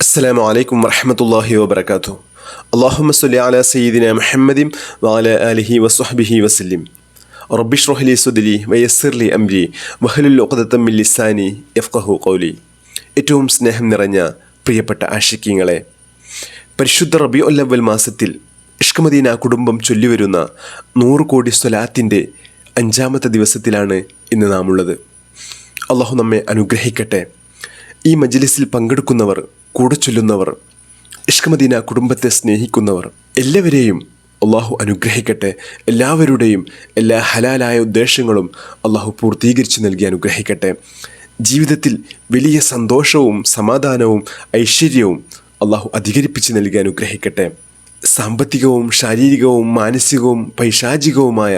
السلام عليكم ورحمة الله وبركاته. اللهم صل على سيدنا محمد وعلى آله وصحبه وسلم. رب اشرح لي صدري ويسر لي أمري واحلل عقدة من لساني يفقهوا قولي. ഏറ്റവും സ്നേഹം നിറഞ്ഞ പ്രിയപ്പെട്ട ആശിക്കീങ്ങളെ, പരിശുദ്ധ റബീഉൽ അവ്വൽ മാസത്തിൽ ഇഷ്ക് മദീന കുടുംബം ചൊല്ലിവരുന്ന 100 കോടി സ്വലാത്തിൻ്റെ 5-ാമത്തെ ദിവസത്തിലാണ് ഇന്ന് നാം ഉള്ളത്. അള്ളാഹു നമ്മെ അനുഗ്രഹിക്കട്ടെ. ഈ മജ്ലിസിൽ പങ്കെടുക്കുന്നവർ, കൂടെ ചൊല്ലുന്നവർ, ഇഷ്ക് മദീന കുടുംബത്തെ സ്നേഹിക്കുന്നവർ എല്ലാവരെയും അള്ളാഹു അനുഗ്രഹിക്കട്ടെ. എല്ലാവരുടെയും എല്ലാ ഹലാലായ ഉദ്ദേശങ്ങളും അള്ളാഹു പൂർത്തീകരിച്ച് നൽകി അനുഗ്രഹിക്കട്ടെ. ജീവിതത്തിൽ വലിയ സന്തോഷവും സമാധാനവും ഐശ്വര്യവും അള്ളാഹു അധികരിപ്പിച്ച് നൽകി അനുഗ്രഹിക്കട്ടെ. സാമ്പത്തികവും ശാരീരികവും മാനസികവും പൈശാചികവുമായ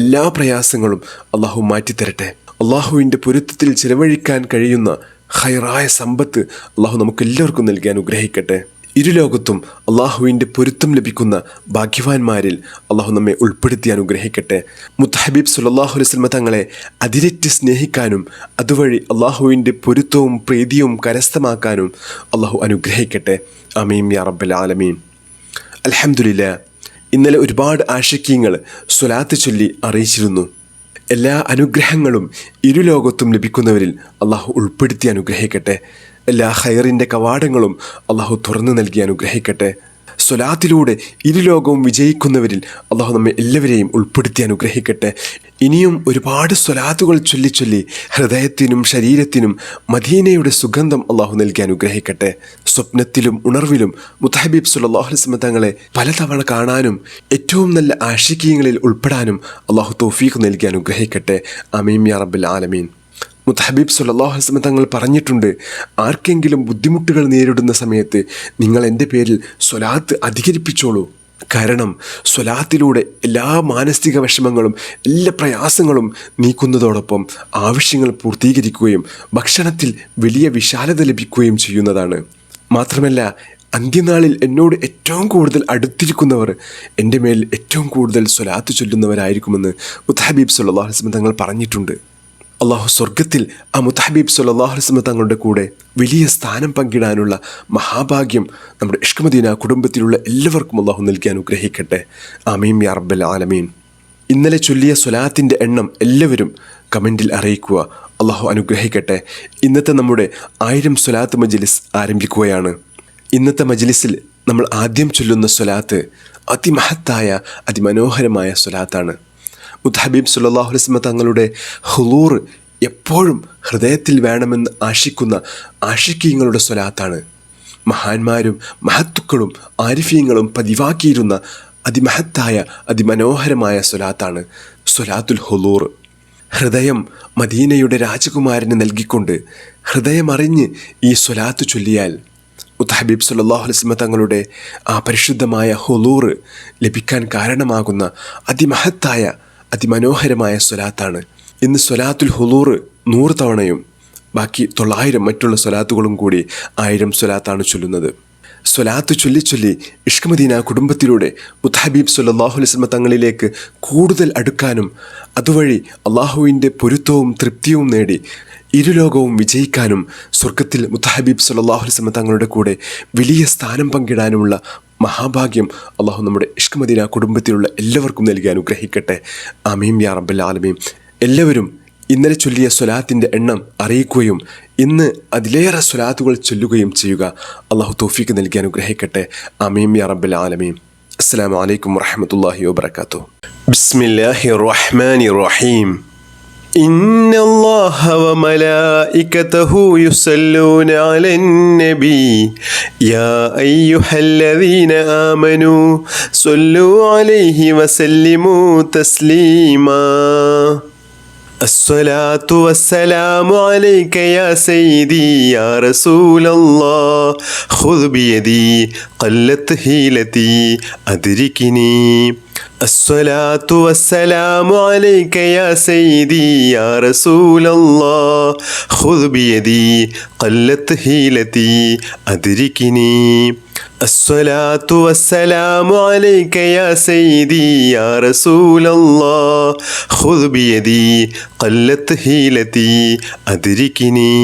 എല്ലാ പ്രയാസങ്ങളും അള്ളാഹു മാറ്റിത്തരട്ടെ. അള്ളാഹുവിൻ്റെ പൊരുത്തത്തിൽ ചിലവഴിക്കാൻ കഴിയുന്ന ഖൈറായ സമ്പത്ത് അള്ളാഹു നമുക്കെല്ലാവർക്കും നൽകി അനുഗ്രഹിക്കട്ടെ. ഇരുലോകത്തും അള്ളാഹുവിൻ്റെ പൊരുത്തം ലഭിക്കുന്ന ഭാഗ്യവാന്മാരിൽ അള്ളാഹു നമ്മെ ഉൾപ്പെടുത്തി അനുഗ്രഹിക്കട്ടെ. മുത്തഹബീബ് സല്ലല്ലാഹു അലൈഹി വസല്ലം തങ്ങളെ അതിരറ്റ് സ്നേഹിക്കാനും അതുവഴി അള്ളാഹുവിൻ്റെ പൊരുത്തവും പ്രീതിയും കരസ്ഥമാക്കാനും അള്ളാഹു അനുഗ്രഹിക്കട്ടെ. ആമീൻ യാ റബ്ബൽ ആലമീൻ. അൽഹംദുലില്ലാഹ്, ഇന്നലെ ഒരുപാട് ആശിക്കീങ്ങൾ സ്വലാത്ത് ചൊല്ലി അറിയിച്ചിരുന്നു. എല്ലാ അനുഗ്രഹങ്ങളും ഇരുലോകത്തും ലഭിക്കുന്നവരിൽ അള്ളാഹു ഉൾപ്പെടുത്തി അനുഗ്രഹിക്കട്ടെ. എല്ലാ ഖൈറിൻ്റെ കവാടങ്ങളും അള്ളാഹു തുറന്നു നൽകി അനുഗ്രഹിക്കട്ടെ. സ്വലാത്തിലൂടെ ഇരുലോകവും വിജയിക്കുന്നവരിൽ അള്ളാഹു നമ്മെ എല്ലാവരെയും ഉൾപ്പെടുത്തി അനുഗ്രഹിക്കട്ടെ. ഇനിയും ഒരുപാട് സ്വലാത്തുകൾ ചൊല്ലി ഹൃദയത്തിനും ശരീരത്തിനും മദീനയുടെ സുഗന്ധം അള്ളാഹു നൽകി അനുഗ്രഹിക്കട്ടെ. സ്വപ്നത്തിലും ഉണർവിലും മുത്തഹബീബ് സല്ലല്ലാഹു അലൈഹി വസല്ലം തങ്ങളെ പലതവണ കാണാനും ഏറ്റവും നല്ല ആശിക്കീങ്ങളിൽ ഉൾപ്പെടാനും അള്ളാഹു തൗഫീഖ് നൽകി അനുഗ്രഹിക്കട്ടെ. ആമീൻ യാ റബ്ബൽ ആലമീൻ. മുത്തഹബീബ് സല്ലല്ലാഹു അലൈഹി വസല്ലം തങ്ങൾ പറഞ്ഞിട്ടുണ്ട്, ആർക്കെങ്കിലും ബുദ്ധിമുട്ടുകൾ നേരിടുന്ന സമയത്ത് നിങ്ങൾ എൻ്റെ പേരിൽ സ്വലാത്ത് അധികരിപ്പിച്ചോളൂ. കാരണം സ്വലാത്തിലൂടെ എല്ലാ മാനസിക വിഷമങ്ങളും എല്ലാ പ്രയാസങ്ങളും നീക്കുന്നതോടൊപ്പം ആവശ്യങ്ങൾ പൂർത്തീകരിക്കുകയും ഭക്ഷണത്തിൽ വലിയ വിശാലത ലഭിക്കുകയും ചെയ്യുന്നതാണ്. മാത്രമല്ല, അന്ത്യനാളിൽ എന്നോട് ഏറ്റവും കൂടുതൽ അടുത്തിരിക്കുന്നവർ എൻ്റെ മേൽ ഏറ്റവും കൂടുതൽ സ്വലാത്ത് ചൊല്ലുന്നവരായിരിക്കുമെന്ന് മുത്തഹബീബ് സല്ലല്ലാഹു അലൈഹി വസല്ലം തങ്ങൾ പറഞ്ഞിട്ടുണ്ട്. അള്ളാഹു സ്വർഗത്തിൽ ആ മുത്തഹബീബ് സല്ലല്ലാഹു അലൈഹി വസല്ലം തങ്ങളുടെ കൂടെ വലിയ സ്ഥാനം പങ്കിടാനുള്ള മഹാഭാഗ്യം നമ്മുടെ ഇഷ്ക് മദീന കുടുംബത്തിലുള്ള എല്ലാവർക്കും അള്ളാഹു നൽകി അനുഗ്രഹിക്കട്ടെ. ആമീൻ യാ റബ്ബൽ ആലമീൻ. ഇന്നലെ ചൊല്ലിയ സ്വലാത്തിൻ്റെ എണ്ണം എല്ലാവരും കമൻറ്റിൽ അറിയിക്കുക. അള്ളാഹു അനുഗ്രഹിക്കട്ടെ. ഇന്നത്തെ നമ്മുടെ 1000 സ്വലാത്ത് മജ്ലിസ് ആരംഭിക്കുകയാണ്. ഇന്നത്തെ മജ്ലിസിൽ നമ്മൾ ആദ്യം ചൊല്ലുന്ന സ്വലാത്ത് അതിമഹത്തായ അതിമനോഹരമായ സ്വലാത്താണ്. മുത്തഹബീബ് സല്ലല്ലാഹു അലൈഹി വസല്ലം തങ്ങളുടെ ഹുളൂർ എപ്പോഴും ഹൃദയത്തിൽ വേണമെന്ന് ആശിക്കുന്ന ആശിക്കീങ്ങളുടെ സ്വലാത്താണ്. മഹാന്മാരും മഹത്തുക്കളും ആരിഫീങ്ങളും പതിവാക്കിയിരുന്ന അതിമഹത്തായ അതിമനോഹരമായ സ്വലാത്താണ് സ്വലാത്തുൽ ഹുളൂർ. ഹൃദയം മദീനയുടെ രാജകുമാരന് നൽകിക്കൊണ്ട് ഹൃദയമറിഞ്ഞ് ഈ സ്വലാത്ത് ചൊല്ലിയാൽ മുത്തഹബീബ് സല്ലല്ലാഹു അലൈഹി വസല്ലം തങ്ങളുടെ ആ പരിശുദ്ധമായ ഹുളൂർ ലഭിക്കാൻ കാരണമാകുന്ന അതിമഹത്തായ അതിമനോഹരമായ സ്വലാത്താണ്. ഇന്ന് സ്വലാത്തുൽ ഹുളൂർ 100 തവണയും ബാക്കി 900 മറ്റുള്ള സ്വലാത്തുകളും കൂടി 1000 സ്വലാത്താണ് ചൊല്ലുന്നത്. സ്വലാത്ത് ചൊല്ലി ഇഷ്ക് മദീന കുടുംബത്തിലൂടെ മുത്തഹബീബ് സല്ലല്ലാഹു അലൈഹി വസല്ലം തങ്ങളിലേക്ക് കൂടുതൽ അടുക്കാനും അതുവഴി അള്ളാഹുവിൻ്റെ പൊരുത്തവും തൃപ്തിയും നേടി ഇരുലോകവും വിജയിക്കാനും സ്വർഗത്തിൽ മുത്തഹബീബ് സല്ലല്ലാഹു അലൈഹി വസല്ലം തങ്ങളുടെ കൂടെ വലിയ സ്ഥാനം പങ്കിടാനുമുള്ള മഹാഭാഗ്യം അള്ളാഹു നമ്മുടെ ഇഷ്ക് മദീന കുടുംബത്തിലുള്ള എല്ലാവർക്കും നൽകി അനുഗ്രഹിക്കട്ടെ. ആമീൻ യാ റബ്ബൽ ആലമീൻ. എല്ലാവരും ഇന്നലെ ചൊല്ലിയ സ്വലാത്തിൻ്റെ എണ്ണം അറിയിക്കുകയും ഇന്ന് അതിലേറെ സ്വലാത്തുകൾ ചൊല്ലുകയും ചെയ്യുക. അള്ളാഹു തൗഫീഖ് നൽകി അനുഗ്രഹിക്കട്ടെ. ആമീൻ യാ റബ്ബൽ ആലമീൻ. അസ്സലാമു അലൈക്കും വറഹ്മത്തുള്ളാഹി വബറകാതുഹു. ബിസ്മില്ലാഹിർ റഹ്മാനിർ റഹീം. إن الله وملائكته يصلون على النبي يا أيها الذين آمنوا صلوا عليه وسلموا تسليما الصلاة والسلام عليك يا سيدي يا رسول الله خذ بيدي قلت هيلتي أدركني الصلاة والسلام عليك يا سيدي يا رسول الله خذ بيدي قلت هيلتي أدركني الصلاة والسلام عليك يا سيدي يا رسول الله خذ بيدي قلت هيلتي أدركني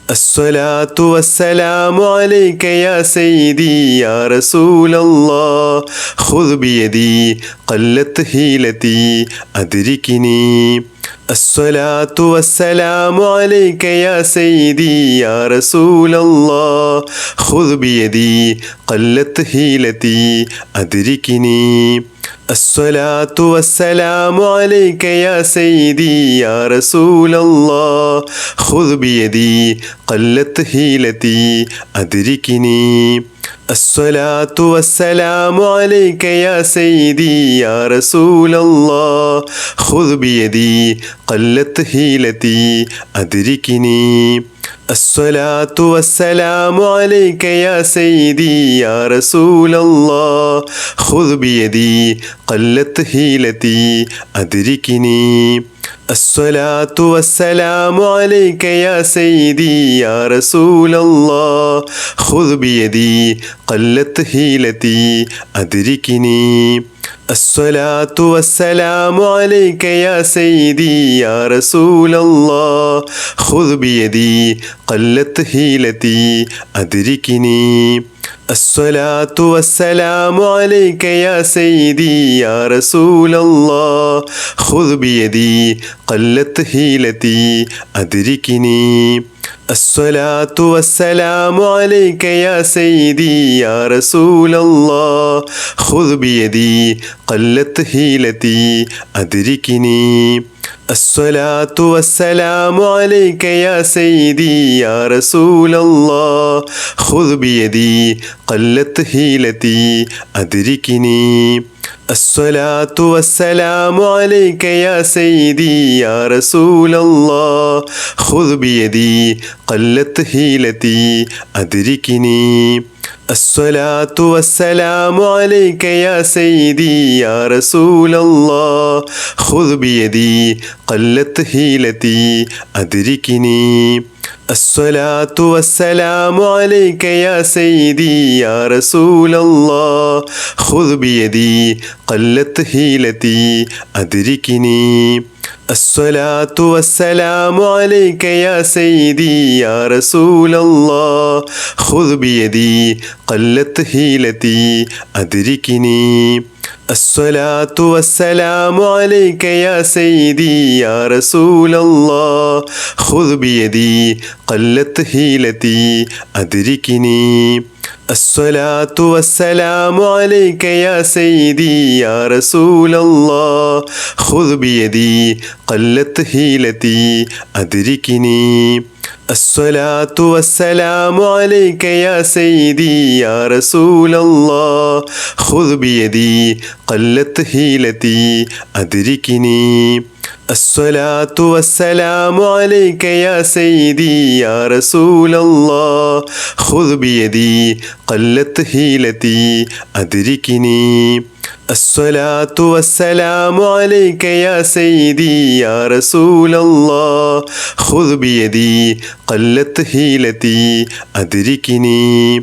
الصلاة والسلام عليك يا سيدي يا رسول الله خذ بيدي قلت حيلتي أدركني الصلاة والسلام عليك يا سيدي يا رسول الله خذ بيدي قلت حيلتي أدركني الصلاة والسلام عليك يا سيدي يا رسول الله خذ بيدي قلت حيلتي أدركني الصلاة والسلام عليك يا سيدي يا رسول الله خذ بيدي قلت حيلتي أدركني الصلاة والسلام عليك يا سيدي يا رسول الله خذ بيدي قلت حيلتي أدركني الصلاة والسلام عليك يا سيدي يا رسول الله خذ بيدي قلت حيلتي أدركني الصلاة والسلام عليك يا سيدي يا رسول الله خذ بيدي قلت حيلتي أدركني الصلاة والسلام عليك يا سيدي يا رسول الله خذ بيدي قلت حيلتي أدركني الصلاة والسلام عليك يا سيدي يا رسول الله خذ بيدي قلت حيلتي أدركني الصلاة والسلام عليك يا سيدي يا رسول الله خذ بيدي قلت حيلتي أدركني الصلاة والسلام عليك يا سيدي يا رسول الله خذ بيدي قلت حيلتي أدركني الصلاة والسلام عليك يا سيدي يا رسول الله خذ بيدي قلت حيلتي أدركني الصلاة والسلام عليك يا سيدي يا رسول الله خذ بيدي قلت حيلتي أدركني الصلاة والسلام عليك يا سيدي يا رسول الله خذ بيدي قلت حيلتي أدركني الصلاة والسلام عليك يا سيدي يا رسول الله خذ بيدي قلت حيلتي أدركني الصلاة والسلام عليك يا سيدي يا رسول الله خذ بيدي قلت حيلتي أدركني الصلاة والسلام عليك يا سيدي يا رسول الله خذ بيدي قلت حيلتي أدركني الصلاة والسلام عليك يا سيدي يا رسول الله خذ بيدي قلت حيلتي أدركني الصلاة والسلام عليك يا سيدي يا رسول الله خذ بيدي قلت حيلتي أدركني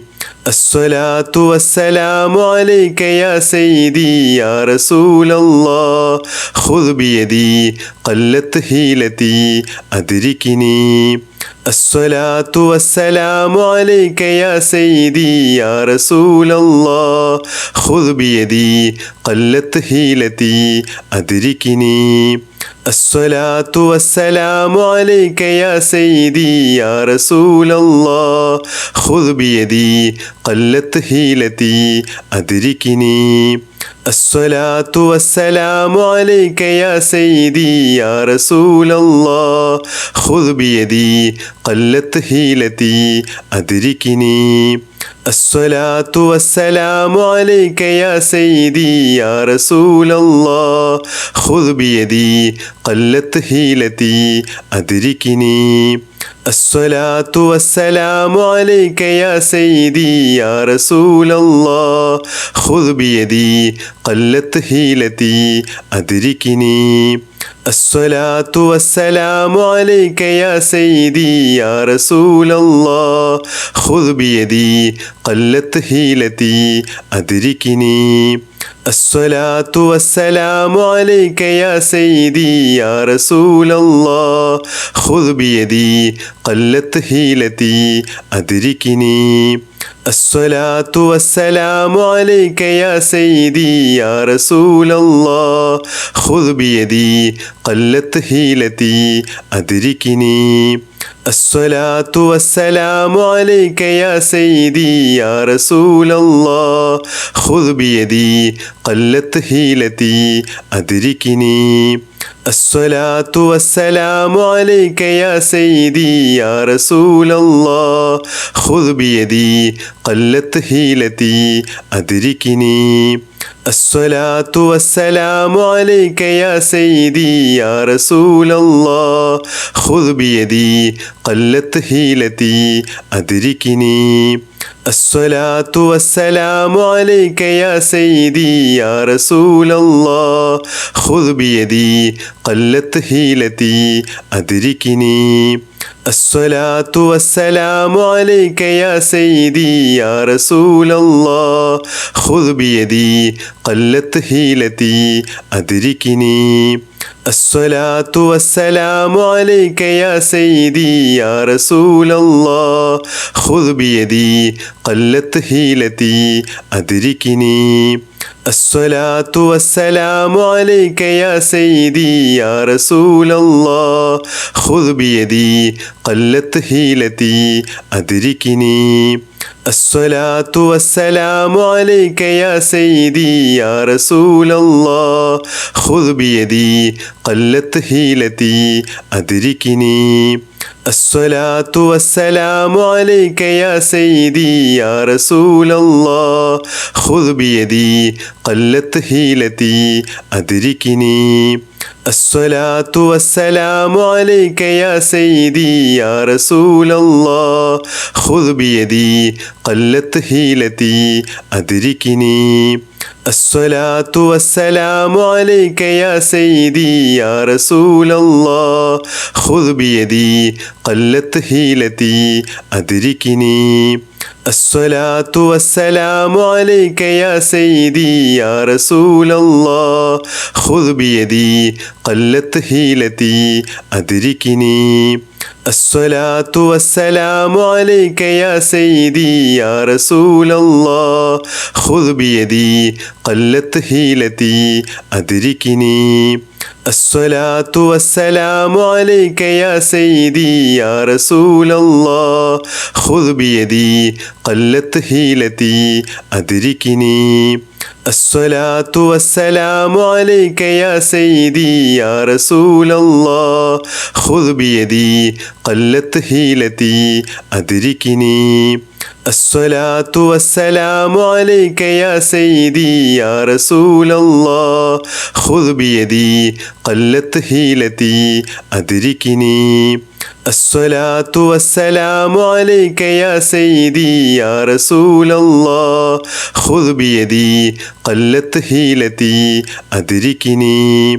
الصلاة والسلام عليك يا سيدي يا رسول الله خذ بيدي قلت حيلتي أدركني الصلاة والسلام عليك يا سيدي يا رسول الله خذ بيدي قلت حيلتي أدركني الصلاة والسلام عليك يا سيدي يا رسول الله خذ بيدي قلت حيلتي أدركني الصلاة والسلام عليك يا سيدي يا رسول الله خذ بيدي قلت حيلتي أدركني الصلاة والسلام عليك يا سيدي يا رسول الله خذ بيدي قلت حيلتي أدركني الصلاة والسلام عليك يا سيدي يا رسول الله خذ بيدي قلت حيلتي أدركني الصلاة والسلام عليك يا سيدي يا رسول الله خذ بيدي قلت حيلتي أدركني الصلاة والسلام عليك يا سيدي يا رسول الله خذ بيدي قلت حيلتي أدركني الصلاة والسلام عليك يا سيدي يا رسول الله خذ بيدي قلت حيلتي أدركني الصلاة والسلام عليك يا سيدي يا رسول الله خذ بيدي قلت حيلتي أدركني الصلاة والسلام عليك يا سيدي يا رسول الله خذ بيدي قلت حيلتي أدركني الصلاة والسلام عليك يا سيدي يا رسول الله خذ بيدي قلت حيلتي أدركني الصلاة والسلام عليك يا سيدي يا رسول الله خذ بيدي قلت حيلتي أدركني الصلاة والسلام عليك يا سيدي يا رسول الله خذ بيدي قلت حيلتي أدركني الصلاة والسلام عليك يا سيدي يا رسول الله خذ بيدي قلت حيلتي أدركني الصلاة والسلام عليك يا سيدي يا رسول الله خذ بيدي قلت حيلتي أدركني الصلاة والسلام عليك يا سيدي يا رسول الله خذ بيدي قلت حيلتي أدركني الصلاة والسلام عليك يا سيدي يا رسول الله خذ بيدي قلت حيلتي أدركني الصلاة والسلام عليك يا سيدي يا رسول الله خذ بيدي قلت حيلتي أدركني الصلاة والسلام عليك يا سيدي يا رسول الله خذ بيدي قلت حيلتي أدركني الصلاة والسلام عليك يا سيدي يا رسول الله خذ بيدي قلت حيلتي أدركني الصلاة والسلام عليك يا سيدي يا رسول الله خذ بيدي قلت حيلتي أدركني الصلاة والسلام عليك يا سيدي يا رسول الله خذ بيدي قلت حيلتي أدركني الصلاة والسلام عليك يا سيدي يا رسول الله خذ بيدي قلت حيلتي أدركني الصلاة والسلام عليك يا سيدي يا رسول الله خذ بيدي قلت حيلتي أدركني الصلاة والسلام عليك يا سيدي يا رسول الله خذ بيدي قلت حيلتي أدركني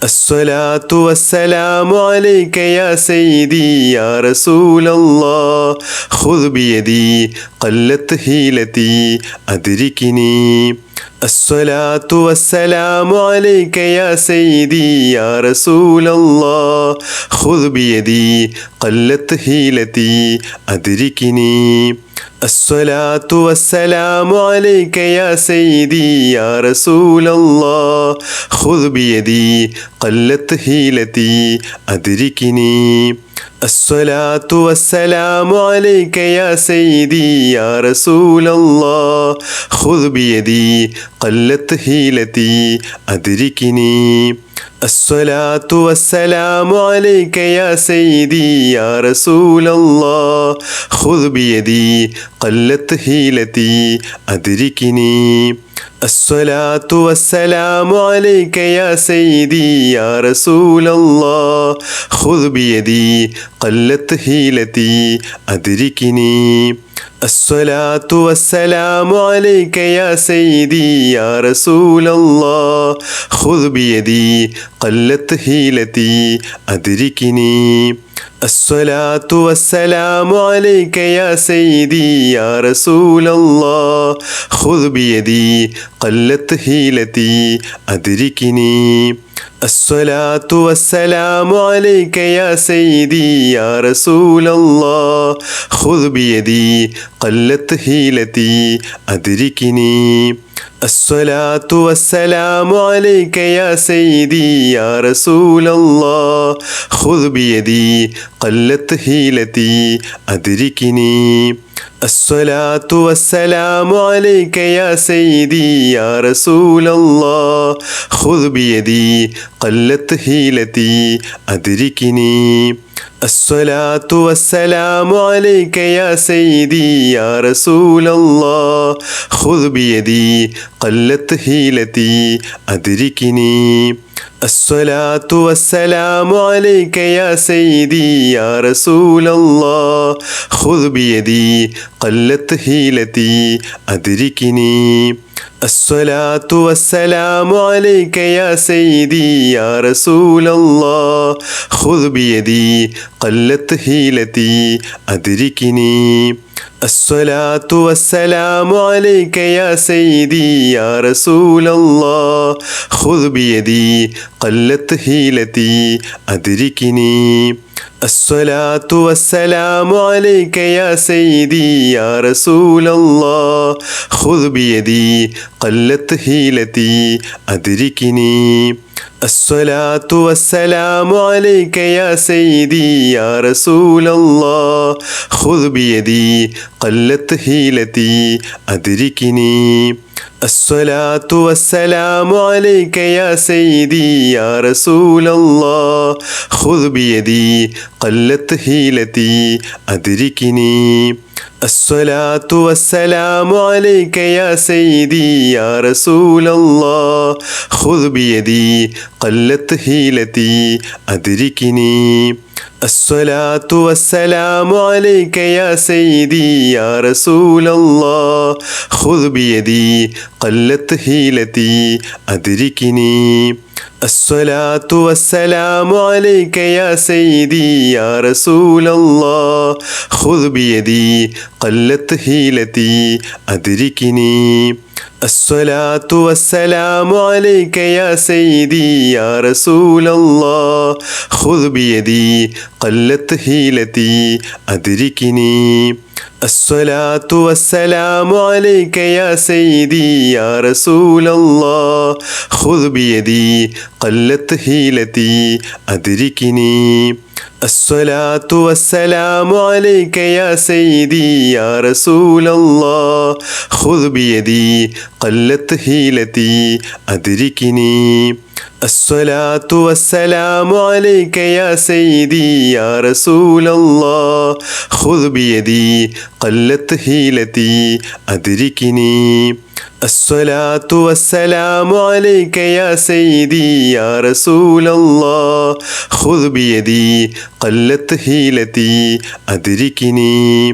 الصلاة والسلام عليك يا سيدي يا رسول الله خذ بيدي قلت حيلتي أدركني الصلاة والسلام عليك يا سيدي يا رسول الله خذ بيدي قلت حيلتي أدركني الصلاة والسلام عليك يا سيدي يا رسول الله خذ بيدي قلت حيلتي أدركني الصلاة والسلام عليك يا سيدي يا رسول الله خذ بيدي قلت حيلتي أدركني الصلاة والسلام عليك يا سيدي يا رسول الله خذ بيدي قلت حيلتي أدركني الصلاة والسلام عليك يا سيدي يا رسول الله خذ بيدي قلت حيلتي أدركني الصلاة والسلام عليك يا سيدي يا رسول الله خذ بيدي قلت حيلتي أدركني الصلاة والسلام عليك يا سيدي يا رسول الله خذ بيدي قلت حيلتي أدركني الصلاة والسلام عليك يا سيدي يا رسول الله خذ بيدي قلت حيلتي أدركني الصلاة والسلام عليك يا سيدي يا رسول الله خذ بيدي قلت حيلتي أدركني الصلاة والسلام عليك يا سيدي يا رسول الله خذ بيدي قلت حيلتي أدركني الصلاة والسلام عليك يا سيدي يا رسول الله خذ بيدي قلت حيلتي أدركني الصلاة والسلام عليك يا سيدي يا رسول الله خذ بيدي قلت حيلتي أدركني الصلاة والسلام عليك يا سيدي يا رسول الله خذ بيدي قلت حيلتي أدركني الصلاة والسلام عليك يا سيدي يا رسول الله خذ بيدي قلت حيلتي أدركني الصلاة والسلام عليك يا سيدي يا رسول الله خذ بيدي قلت حيلتي أدركني الصلاة والسلام عليك يا سيدي يا رسول الله خذ بيدي قلت حيلتي أدركني الصلاة والسلام عليك يا سيدي يا رسول الله خذ بيدي قلت حيلتي أدركني الصلاة والسلام عليك يا سيدي يا رسول الله خذ بيدي قلت حيلتي أدركني الصلاة والسلام عليك يا سيدي يا رسول الله خذ بيدي قلت حيلتي أدركني الصلاة والسلام عليك يا سيدي يا رسول الله خذ بيدي قلت حيلتي أدركني الصلاة والسلام عليك يا سيدي يا رسول الله خذ بيدي قلت حيلتي أدركني الصلاة والسلام عليك يا سيدي يا رسول الله خذ بيدي قلت حيلتي أدركني الصلاة والسلام عليك يا سيدي يا رسول الله خذ بيدي قلت حيلتي أدركني الصلاة والسلام عليك يا سيدي يا رسول الله خذ بيدي قلت حيلتي أدركني الصلاة والسلام عليك يا سيدي يا رسول الله خذ بيدي قلت حيلتي أدركني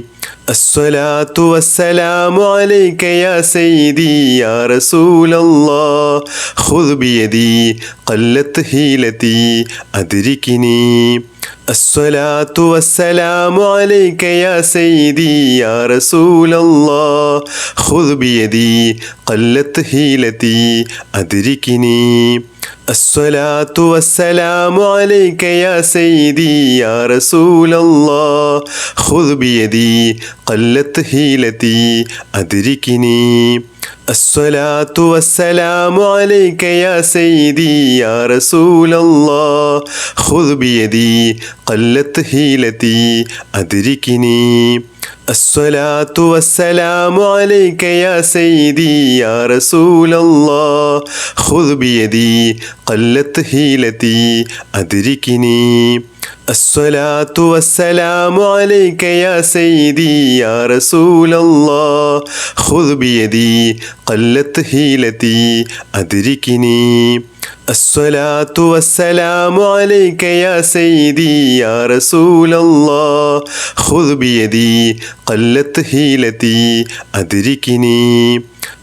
الصلاة والسلام عليك يا سيدي يا رسول الله خذ بيدي قلت حيلتي أدركني الصلاة والسلام عليك يا سيدي يا رسول الله خذ بيدي قلت حيلتي أدركني الصلاة والسلام عليك يا سيدي يا رسول الله خذ بيدي قلت حيلتي أدركني الصلاة والسلام عليك يا سيدي يا رسول الله خذ بيدي قلت حيلتي أدركني الصلاة والسلام عليك يا سيدي يا رسول الله خذ بيدي قلت حيلتي أدركني الصلاة والسلام عليك يا سيدي يا رسول الله خذ بيدي قلت حيلتي أدركني الصلاة والسلام عليك يا سيدي يا رسول الله خذ بيدي قلت حيلتي أدركني